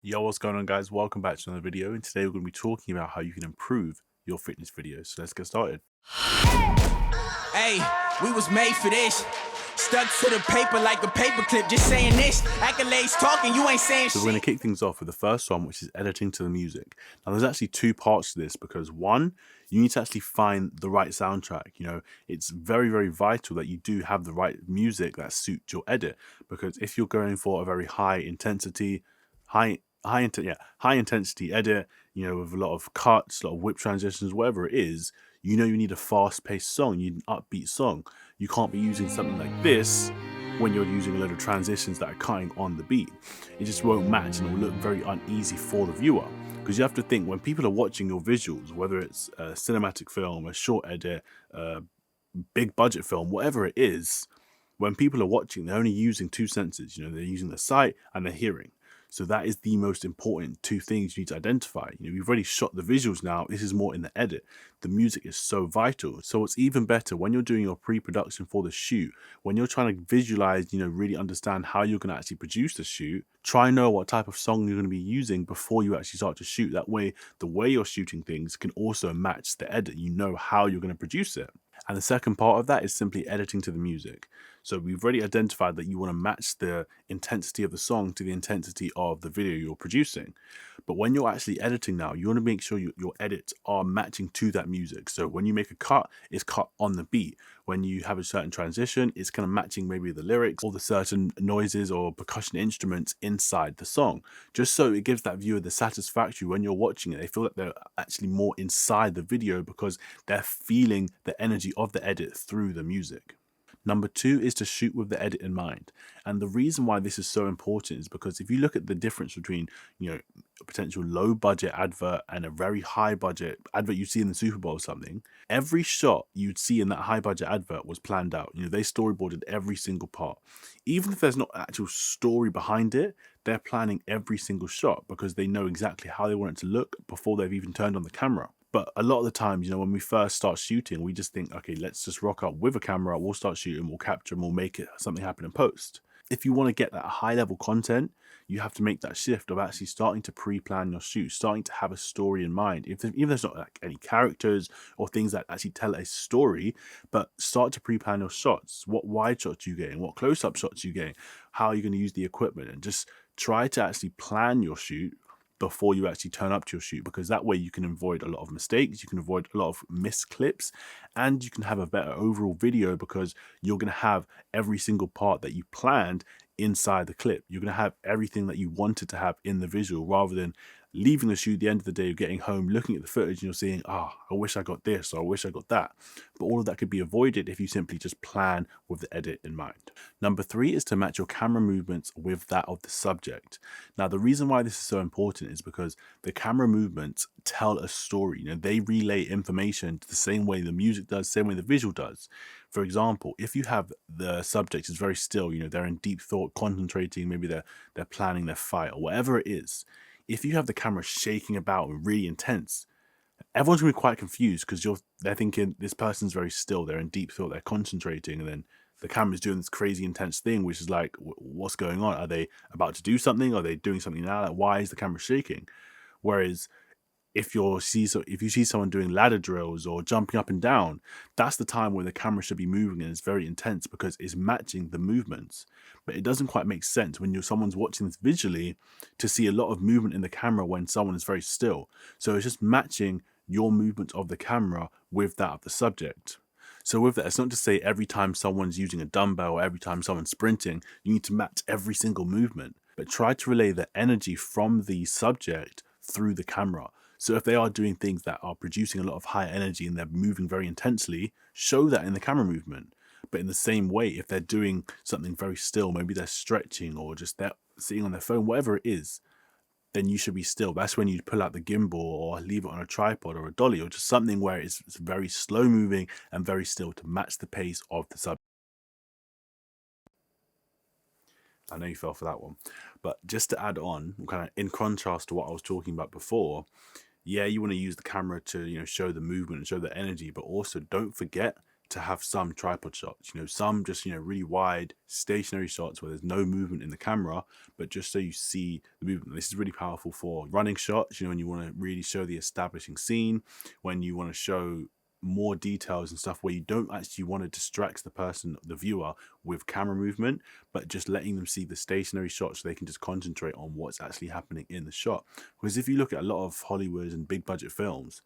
Yo, what's going on, guys? Welcome back to another video, and today we're going to be talking about how you can improve your fitness videos. So let's get started. Hey, we was made for this. Stuck to the paper like a paperclip, just saying this. Accolades talking, you ain't saying So we're going shit. to kick things off with the first one, which is editing to the music. Now, there's actually two parts to this because one, you need to actually find the right soundtrack. It's very, very vital that you do have the right music that suits your edit, because if you're going for a very high intensity edit, with a lot of cuts, a lot of whip transitions, whatever it is, you need a fast paced song, you need an upbeat song. You can't be using something like this when you're using a load of transitions that are cutting on the beat. It just won't match and it will look very uneasy for the viewer. Because you have to think, when people are watching your visuals, whether it's a cinematic film, a short edit, a big budget film, whatever it is, when people are watching, they're only using two senses. They're using their sight and their hearing. So that is the most important two things you need to identify. We've already shot the visuals now. This is more in the edit. The music is so vital. So it's even better when you're doing your pre-production for the shoot, when you're trying to visualize, really understand how you're going to actually produce the shoot, try and know what type of song you're going to be using before you actually start to shoot. That way, the way you're shooting things can also match the edit. You know how you're going to produce it. And the second part of that is simply editing to the music. So we've already identified that you want to match the intensity of the song to the intensity of the video you're producing. But when you're actually editing now, you want to make sure your edits are matching to that music. So when you make a cut, it's cut on the beat. When you have a certain transition, it's kind of matching maybe the lyrics or the certain noises or percussion instruments inside the song. Just so it gives that viewer the satisfaction when you're watching it. They feel that they're actually more inside the video because they're feeling the energy of the edit through the music. Number two is to shoot with the edit in mind. And the reason why this is so important is because if you look at the difference between, a potential low budget advert and a very high budget advert you see in the Super Bowl or something, every shot you'd see in that high budget advert was planned out. They storyboarded every single part. Even if there's not an actual story behind it, they're planning every single shot because they know exactly how they want it to look before they've even turned on the camera. But a lot of the times, when we first start shooting, we just think, okay, let's just rock up with a camera, we'll start shooting, we'll capture, and we'll make it something happen in post. If you want to get that high level content, you have to make that shift of actually starting to pre-plan your shoot, starting to have a story in mind. Even there's not like any characters or things that actually tell a story, but start to pre-plan your shots. What wide shots you getting? What close-up shots you getting? How are you going to use the equipment? And just try to actually plan your shoot before you actually turn up to your shoot, because that way you can avoid a lot of mistakes, you can avoid a lot of missed clips, and you can have a better overall video because you're going to have every single part that you planned inside the clip. You're going to have everything that you wanted to have in the visual, rather than leaving the shoot at the end of the day, you're getting home, looking at the footage, and you're saying, I wish I got this, or I wish I got that. But all of that could be avoided if you simply just plan with the edit in mind. Number three is to match your camera movements with that of the subject. Now, the reason why this is so important is because the camera movements tell a story. They relay information the same way the music does, same way the visual does. For example, if you have the subject is very still, they're in deep thought, concentrating, maybe they're planning their fight or whatever it is. If you have the camera shaking about and really intense, everyone's gonna be quite confused because they're thinking this person's very still, they're in deep thought, they're concentrating, and then the camera's doing this crazy intense thing, which is like, what's going on? Are they about to do something? Are they doing something now? Like, why is the camera shaking? Whereas if if you see someone doing ladder drills or jumping up and down, that's the time where the camera should be moving and it's very intense because it's matching the movements. But it doesn't quite make sense when someone's watching this visually to see a lot of movement in the camera when someone is very still. So it's just matching your movement of the camera with that of the subject. So with that, it's not to say every time someone's using a dumbbell or every time someone's sprinting, you need to match every single movement, but try to relay the energy from the subject through the camera. So if they are doing things that are producing a lot of high energy and they're moving very intensely, show that in the camera movement. But in the same way, if they're doing something very still, maybe they're stretching or just they're sitting on their phone, whatever it is, then you should be still. That's when you pull out the gimbal or leave it on a tripod or a dolly or just something where it's very slow moving and very still to match the pace of the subject. I know you fell for that one. But just to add on, kind of in contrast to what I was talking about before, yeah, you want to use the camera to, show the movement and show the energy, but also don't forget to have some tripod shots, some just, really wide stationary shots where there's no movement in the camera, but just so you see the movement. This is really powerful for running shots, when you want to really show the establishing scene, when you want to show more details and stuff where you don't actually want to distract the person, the viewer, with camera movement, but just letting them see the stationary shot so they can just concentrate on what's actually happening in the shot. Because if you look at a lot of Hollywood and big budget films,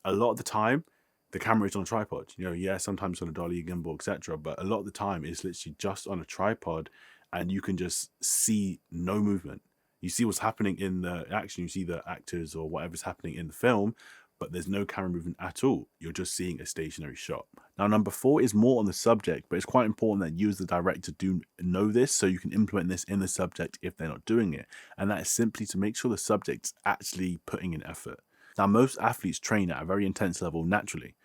a lot of the time the camera is on a tripod. Yeah, sometimes on a dolly, gimbal, etc., but a lot of the time it's literally just on a tripod, and you can just see no movement. You see what's happening in the action, you see the actors or whatever's happening in the film, but there's no camera movement at all. You're just seeing a stationary shot. Now, number 4 is more on the subject, but it's quite important that you as the director do know this so you can implement this in the subject if they're not doing it. And that is simply to make sure the subject's actually putting in effort. Now, most athletes train at a very intense level naturally,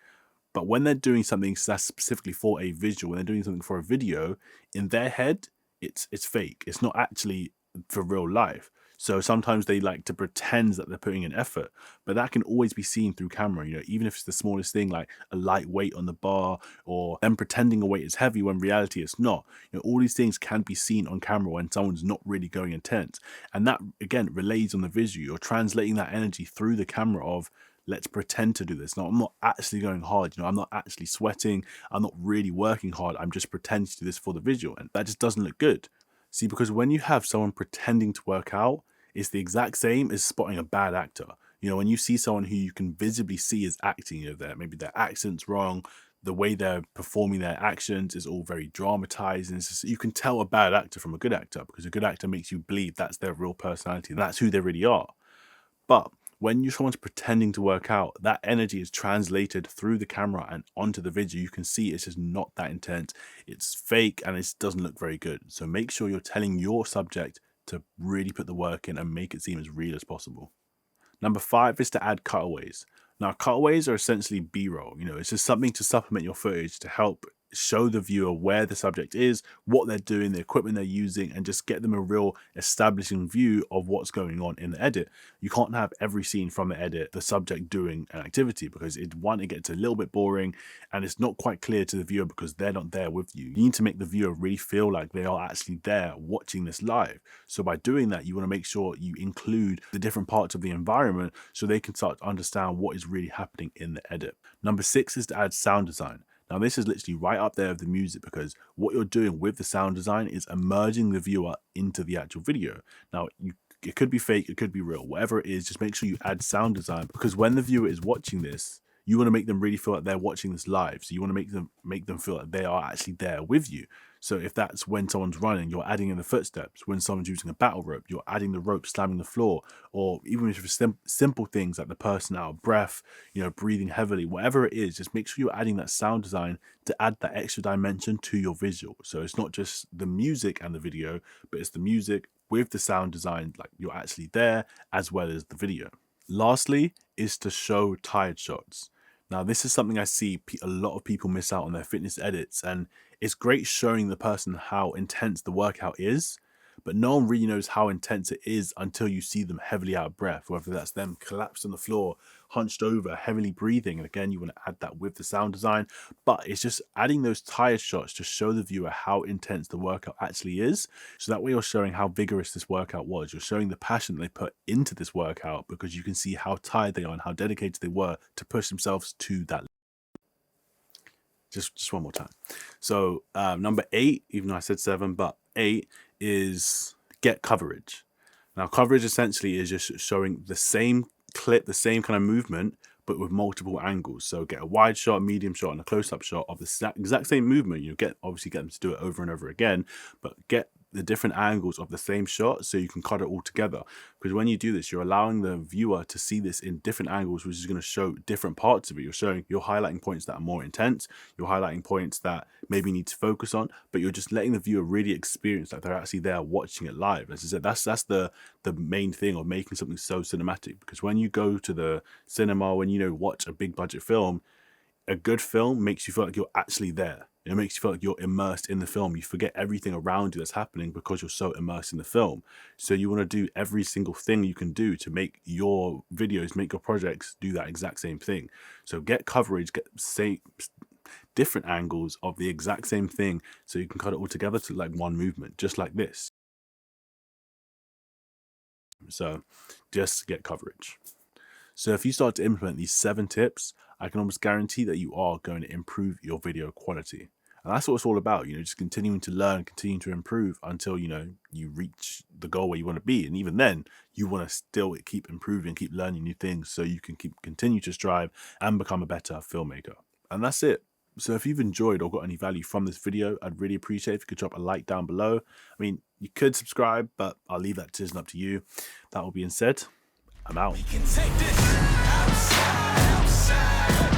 but when they're doing something that's specifically for a visual, when they're doing something for a video, in their head, it's fake. It's not actually for real life. So sometimes they like to pretend that they're putting in effort, but that can always be seen through camera, even if it's the smallest thing, like a light weight on the bar, or them pretending a weight is heavy when reality it's not. All these things can be seen on camera when someone's not really going intense. And that, again, relays on the visual. You're translating that energy through the camera of, let's pretend to do this. No, I'm not actually going hard. I'm not actually sweating. I'm not really working hard. I'm just pretending to do this for the visual. And that just doesn't look good. See, because when you have someone pretending to work out, it's the exact same as spotting a bad actor. When you see someone who you can visibly see is acting, maybe their accent's wrong, the way they're performing their actions is all very dramatized, and you can tell a bad actor from a good actor, because a good actor makes you believe that's their real personality, that's who they really are. But when someone's pretending to work out, that energy is translated through the camera and onto the video. You can see it's just not that intense. It's fake and it doesn't look very good. So make sure you're telling your subject to really put the work in and make it seem as real as possible. Number 5 is to add cutaways. Now, cutaways are essentially B-roll. It's just something to supplement your footage to help show the viewer where the subject is, what they're doing, the equipment they're using, and just get them a real establishing view of what's going on in the edit. You can't have every scene from the edit the subject doing an activity, because it gets a little bit boring and it's not quite clear to the viewer because they're not there with you. You need to make the viewer really feel like they are actually there watching this live. So by doing that, you want to make sure you include the different parts of the environment so they can start to understand what is really happening in the edit. Number 6 is to add sound design. Now, this is literally right up there with the music, because what you're doing with the sound design is immersing the viewer into the actual video. Now, it could be fake, it could be real, whatever it is, just make sure you add sound design, because when the viewer is watching this, you want to make them really feel like they're watching this live. So you want to make them feel like they are actually there with you. So if that's when someone's running, you're adding in the footsteps. When someone's using a battle rope, you're adding the rope slamming the floor. Or even if it's simple things like the person out of breath, breathing heavily, whatever it is, just make sure you're adding that sound design to add that extra dimension to your visual. So it's not just the music and the video, but it's the music with the sound design, like you're actually there, as well as the video. Lastly is to show tired shots. Now, this is something I see a lot of people miss out on their fitness edits, and it's great showing the person how intense the workout is, but no one really knows how intense it is until you see them heavily out of breath, whether that's them collapsed on the floor, hunched over, heavily breathing. And again, you want to add that with the sound design, but it's just adding those tired shots to show the viewer how intense the workout actually is. So that way you're showing how vigorous this workout was. You're showing the passion they put into this workout, because you can see how tired they are and how dedicated they were to push themselves to that. Just one more time. So number 8, even though I said 7, but 8 is get coverage. Now, coverage essentially is just showing the same clip, the same kind of movement, but with multiple angles. So get a wide shot, medium shot, and a close-up shot of the exact same movement. Obviously get them to do it over and over again, but get the different angles of the same shot so you can cut it all together. Because when you do this, you're allowing the viewer to see this in different angles, which is going to show different parts of it. You're highlighting points that are more intense, you're highlighting points that maybe you need to focus on, but you're just letting the viewer really experience that they're actually there watching it live. As I said, that's the main thing of making something so cinematic. Because when you go to the cinema, when watch a big budget film, a good film makes you feel like you're actually there. It makes you feel like you're immersed in the film. You forget everything around you that's happening because you're so immersed in the film. So you want to do every single thing you can do to make your videos, make your projects do that exact same thing. So get coverage, different angles of the exact same thing, so you can cut it all together to like one movement, just like this. So just to get coverage. So if you start to implement these 7 tips, I can almost guarantee that you are going to improve your video quality. And that's what it's all about, just continuing to learn, continuing to improve until, you reach the goal where you want to be. And even then, you want to still keep improving, keep learning new things so you can continue to strive and become a better filmmaker. And that's it. So if you've enjoyed or got any value from this video, I'd really appreciate if you could drop a like down below. I mean, you could subscribe, but I'll leave that decision up to you. That all being said, I'm out. We can take this outside.